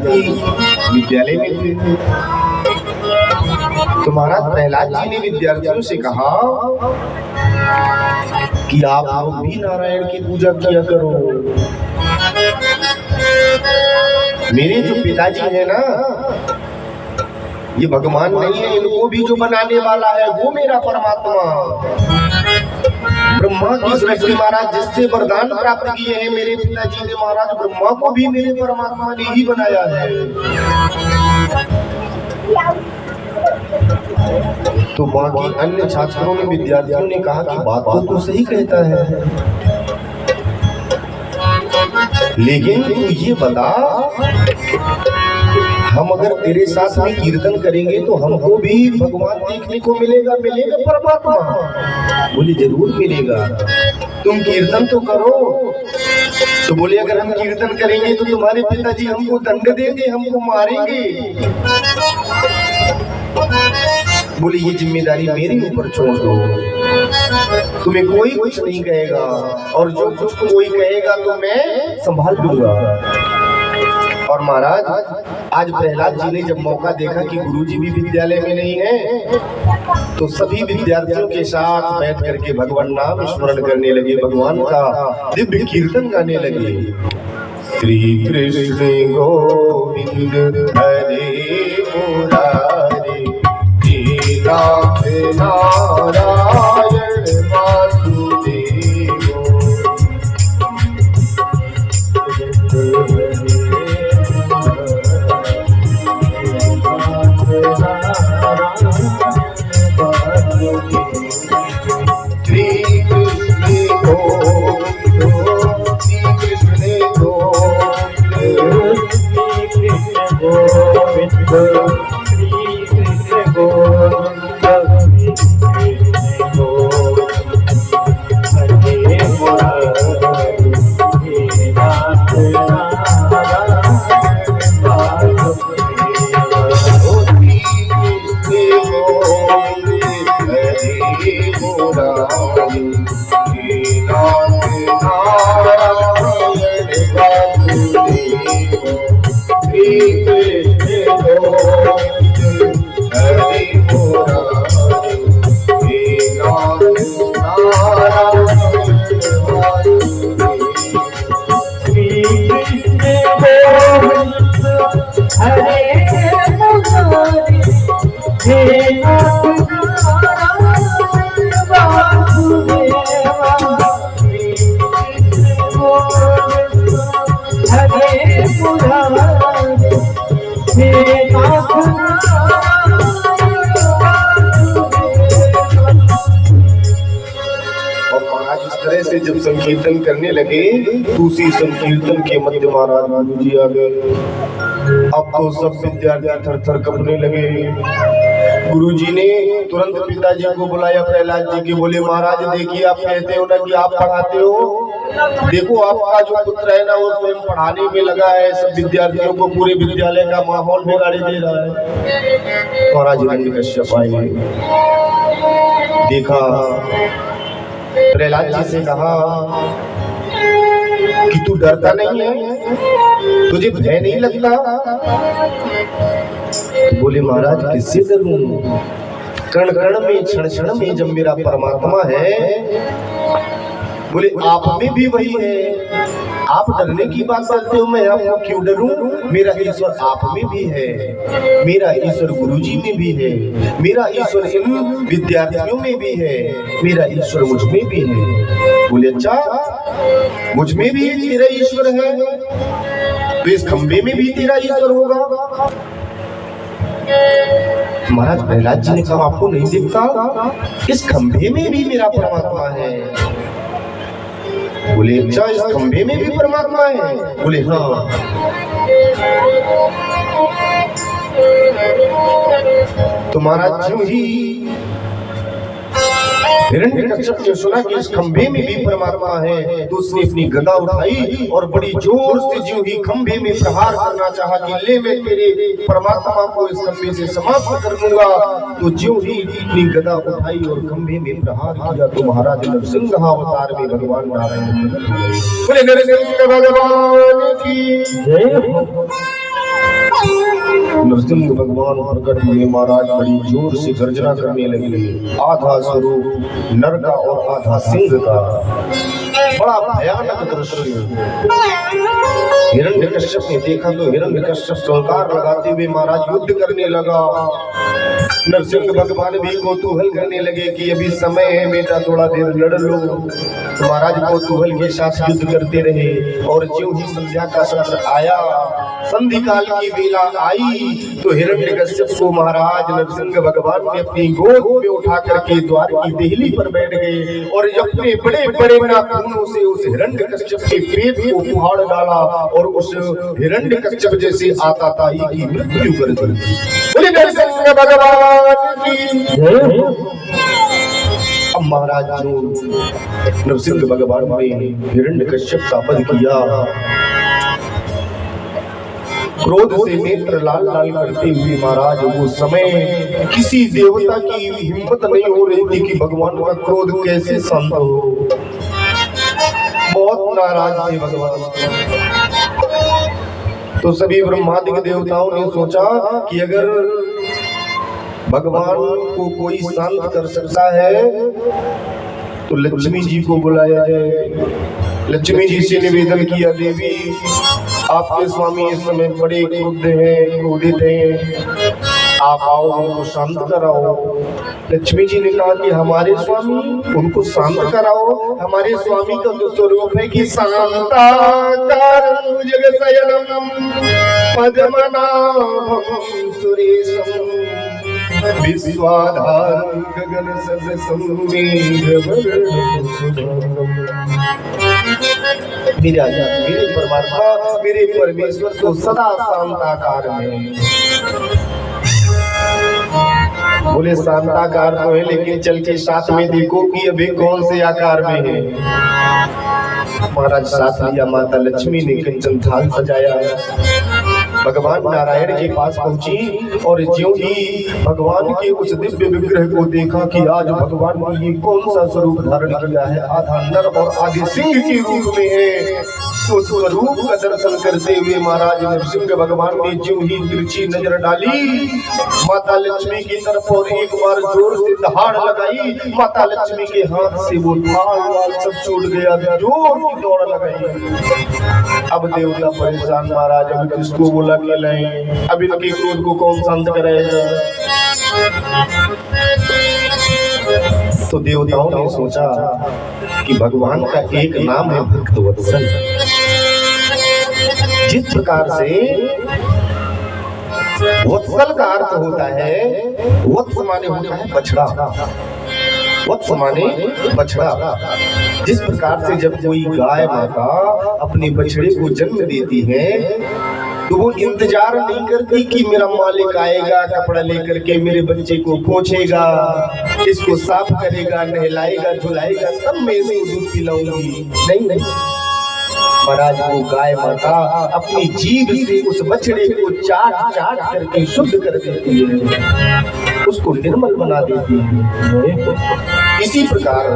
विद्यार्थी विद्यालय में थे। तो महाराज प्रहलाद जी ने विद्यार्थियों से कहा कि आप लोग भी नारायण की पूजा किया करो। मेरे जो पिताजी है ना, ये भगवान नहीं है, इनको भी जो बनाने वाला है वो मेरा परमात्मा ब्रह्मा की सृष्टि महाराज जिससे वरदान प्राप्त किए हैं मेरे पिताजी ने, महाराज ब्रह्मा को भी मेरे परमात्मा ने ही बनाया है। तो बाकी अन्य छात्रों ने, विद्यार्थियों ने कहा कि बात तो सही कहता है, लेकिन तू ये बता, हम अगर तेरे साथ में कीर्तन करेंगे तो हमको भी भगवान देखने को मिलेगा, मिलेगा परमात्मा? बोले जरूर मिलेगा, तुम कीर्तन तो करो। तो बोले अगर हम कीर्तन करेंगे तो तुम्हारे पिताजी हमको दंड देंगे, हमको मारेंगे। बोले ये जिम्मेदारी मेरे ऊपर छोड़ दो, तुम्हें कोई कुछ नहीं कहेगा, और जो कुछ कोई कहेगा तो मैं संभाल लूंगा। और महाराज आज प्रहलाद जी ने जब मौका देखा कि गुरुजी भी विद्यालय में नहीं है, तो सभी विद्यार्थियों के साथ बैठ करके भगवान नाम स्मरण करने लगे, भगवान का दिव्य कीर्तन गाने लगे। श्री कृष्ण गोविंद हरे मुरारी, नाथ नारायण वासुदेव। श्री कृष्ण गोविंद, श्री कृष्ण गोविंद, श्री कृष्ण गोविंद, श्री कृष्ण गोविंद, हरे मुरारी, नाथ नारायण से जब संकीर्तन करने लगे तो उसी संकीर्तन के मध्य महाराज गुरु जी आ गए। अब तो सब विद्यार्थी थर थर कांपने लगे। गुरुजी ने तुरंत पिताजी को बुलाया, प्रहलाद जी के, बोले महाराज देखिए आप कहते हो ना कि आप पढ़ाते हो, देखो आपका जो पुत्र है ना वो स्वयं पढ़ाने में लगा है, सब विद्यार्थियों को, पूरे विद्यालय का माहौल बिगाड़े दे रहा है। महाराज हिरण्यकश्यप आए, देखा, प्रहलाद जी से कहा कि तू डरता नहीं है, तुझे भय नहीं लगता? बोले महाराज किससे डरूं, कण कण में क्षण क्षण में जब मेरा परमात्मा है। बोले आप में भी वही है, आप डरने की बात करते हो, मैं आपको क्यों डरूं? मेरा ईश्वर आप में भी है, मेरा ईश्वर गुरुजी में भी है, मेरा ईश्वर इन विद्यार्थियों में भी है, मेरा ईश्वर मुझ में भी है। बोले अच्छा, मुझ में भी तेरा ईश्वर है, तो इस खंबे में भी तेरा ईश्वर होगा? महाराज प्रहलाद जी ने कहा आपको नहीं दिखता, इस खंबे में भी मेरा परमात्मा है। बोले अच्छा, इस खंबे में भी परमात्मा है? बोले हाँ। तो महाराज जो ही हिरण्यकश्यप ने सुना कि इस खंबे में भी परमात्मा है, तो उसने अपनी गदा उठाई और बड़ी जोर से जो ही खंबे में प्रहार करना चाहा कि ले मैं तेरे परमात्मा को इस खंबे से समाप्त कर दूंगा। तो जो ही अपनी गदा उठाई और खंबे में प्रहार किया तो महाराज नरसिंह अवतार में भगवान नारायण बोले नरसिंह भगवान की जय। नरसिंह भगवान प्रकट हुए। महाराज बड़ी जोर से गर्जना करने लगे। आधा स्वरूप नर का और आधा सिंह का, बड़ा भयानक दृश्य। हिरण्यकश्यप ने देखा तो हिरण्यकश्यप टंकार लगाते हुए महाराज युद्ध करने लगा। नरसिंह भगवान भी कौतूहल करने लगे कि अभी समय है बेटा, थोड़ा देर लड़ लो। तो महाराज कौतूहल के साथ युद्ध करते रहे। और ज्यों ही संध्या का समय आया, संधि काल की बेला आई, तो हिरण्यकश्यप को महाराज नरसिंह भगवान ने अपनी गोद में उठा करके द्वार की देहली पर बैठ गए और अपने बड़े बड़े नाखूनों से उस हिरण्यकश्यप के पेट को फाड़ डाला और उस हिरण्यकश्यप जैसे आताताई की मृत्यु कर दी। बोले नरसिंह भगवान की जय। अब महाराज जो नरसिंह भगवान ने हिरण्यकश्यप का वध किया, क्रोध से नेत्र लाल लाल करते हुए महाराज वो समय किसी देवता की हिम्मत नहीं हो रही थी कि भगवान का क्रोध कैसे शांत हो। बहुत नाराज थे भगवान। तो सभी ब्रह्मादि देवताओं ने सोचा कि अगर भगवान को कोई शांत कर सकता है तो लक्ष्मी जी को बुलाया जाए। लक्ष्मी जी से निवेदन किया, देवी आपके स्वामी इस समय बड़े क्रुद्ध हैं, क्रोधित हैं, आप आओ उनको शांत कराओ। लक्ष्मी जी ने कहा कि हमारे स्वामी, उनको शांत कराओ। हमारे स्वामी का तो स्वरूप है कि शांताकारं जगशयनं पद्मनाभं सुरेशं विश्वाधारं गगन सदृशं मेघवर्णं शुभांगं। मेरे परमात्मा, मेरे परमेश्वर तो सदा शांताकार है। बोले शांताकार तो है, लेकिन चल के साथ में देखो कि अभी कौन से आकार में है। महाराज साथ लिया, माता लक्ष्मी ने कंचन थाल सजाया, भगवान नारायण के पास पहुंची और ज्यों ही भगवान के उस दिव्य विग्रह को देखा कि आज भगवान ने ये कौन सा स्वरूप धारण किया है, आधा नर और आधे सिंह के रूप में है। तो स्वरूप का दर्शन करते हुए महाराज नरसिंह भगवान ने ज्यों ही तिरछी नजर डाली माता लक्ष्मी की तरफ और एक बार जोर से दहाड़ लगाई। माता लक्ष्मी के हाथ से वो थाल वाल सब छूट गया, जोर की दौड़ लगाई। अब देवता परेशान, महाराज अब किसको बोला के लाएं, अब इनके क्रोध को कौन शांत कराएगा। तो देवताओं ने सोचा कि भगवान का एक नाम है भक्तवत्सल। जिस प्रकार से वत्सल का अर्थ होता है, वत्स माने होता है बछड़ा, वत्स माने बछड़ा। जिस प्रकार से जब कोई गाय माता अपने बछड़े को जन्म देती है तो वो इंतजार नहीं करती कि मेरा मालिक आएगा, कपड़ा लेकर के मेरे बच्चे को पोंछेगा, इसको साफ करेगा, नहलाएगा, धुलाएगा, तब मैं इसको दूध पिलाऊंगी। नहीं, महाराज वो गाय माता अपनी जीभ से उस बछड़े को चाट चाट करके शुद्ध कर देती है, उसको निर्मल बना देती है। इसी प्रकार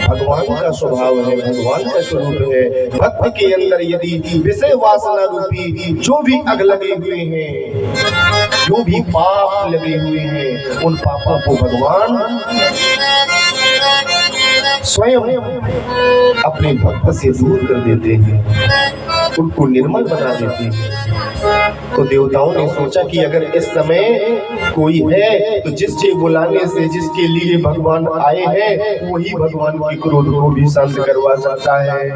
भगवान का स्वभाव है, भगवान का स्वरूप है। भक्त के अंदर यदि विषय वासना रूपी जो भी अग लगे हुए हैं, जो भी पाप लगे हुए हैं, उन पापों को भगवान स्वयं अपने भक्त से दूर कर देते हैं, उनको निर्मल बना देते हैं। तो देवताओं ने सोचा कि अगर इस समय कोई है तो जिसके बुलाने से, जिसके लिए भगवान आए हैं, वही भगवान की क्रोध को भी शांत करवा सकता है।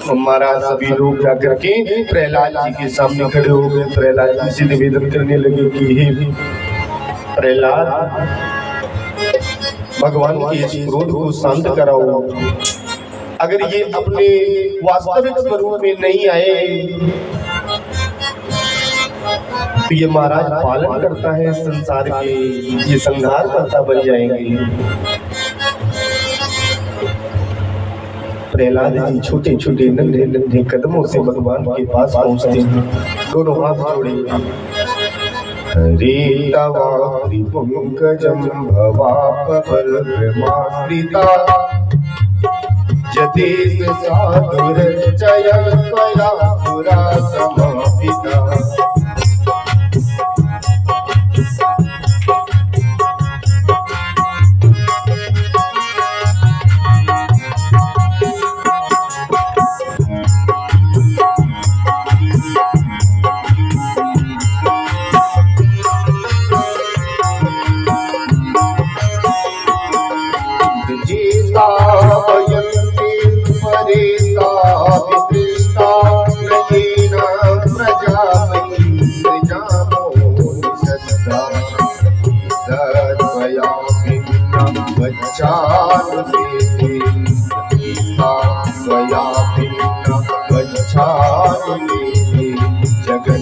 हमारा सभी लोग जाकर के प्रहलाद जी के सामने खड़े हो गए। प्रहलाद जी से निवेदन करने लगे कि हे प्रहलाद, भगवान के इस क्रोध को शांत कराओ। अगर ये अपने वास्तविक स्वरूप में नहीं आए तो ये महाराज पालन करता है संसार के, ये संहार करता बन जाएंगे। प्रहलाद जी छोटे छोटे नन्हे नन्हे कदमों से भगवान के पास पहुंचते हैं, दोनों हाथ जोड़े। हरे तवा त्रिपुंकजं भवापवर्गमाश्रिता यदेश साधुरचय त्वया पुरा समापिता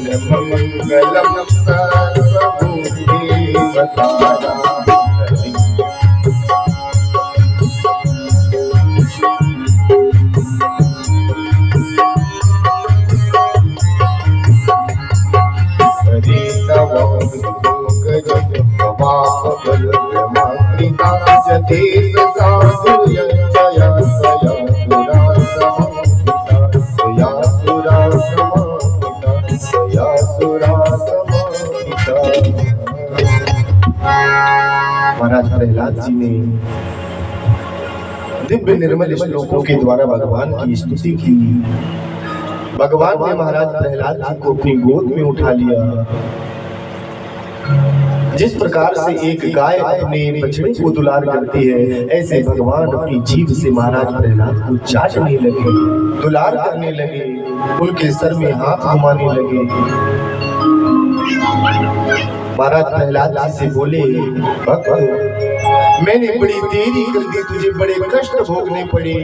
मंगलम सर्वभूतेवतारा हरे नमः मंगलम पवापबलमात्रिता जते सदासुरयया सया महाराज प्रहलाद जी ने दिव्य निर्मल श्लोकों के द्वारा भगवान की स्तुति की। भगवान ने महाराज प्रहलाद जी को अपनी गोद में उठा लिया। जिस प्रकार से एक गाय अपने बछड़े को दुलार करती है, ऐसे भगवान अपनी जीभ से महाराज प्रहलाद को चाटने लगे, दुलार करने लगे, उनके सर में हाथ घुमाने लगे। महाराज प्रहलाद जी से बोले, भक्त मैंने बड़ी देरी कर दी, तुझे बड़े कष्ट भोगने पड़े।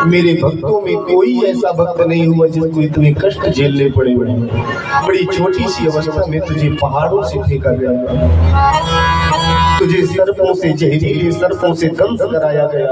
मेरे भक्तों में कोई ऐसा भक्त नहीं हुआ जिसको इतने कष्ट झेलने पड़े। बड़ी छोटी सी अवस्था में तुझे पहाड़ों से फेंका गया, तुझे सर्पों से, जहरीले सर्पों से दंश कराया गया।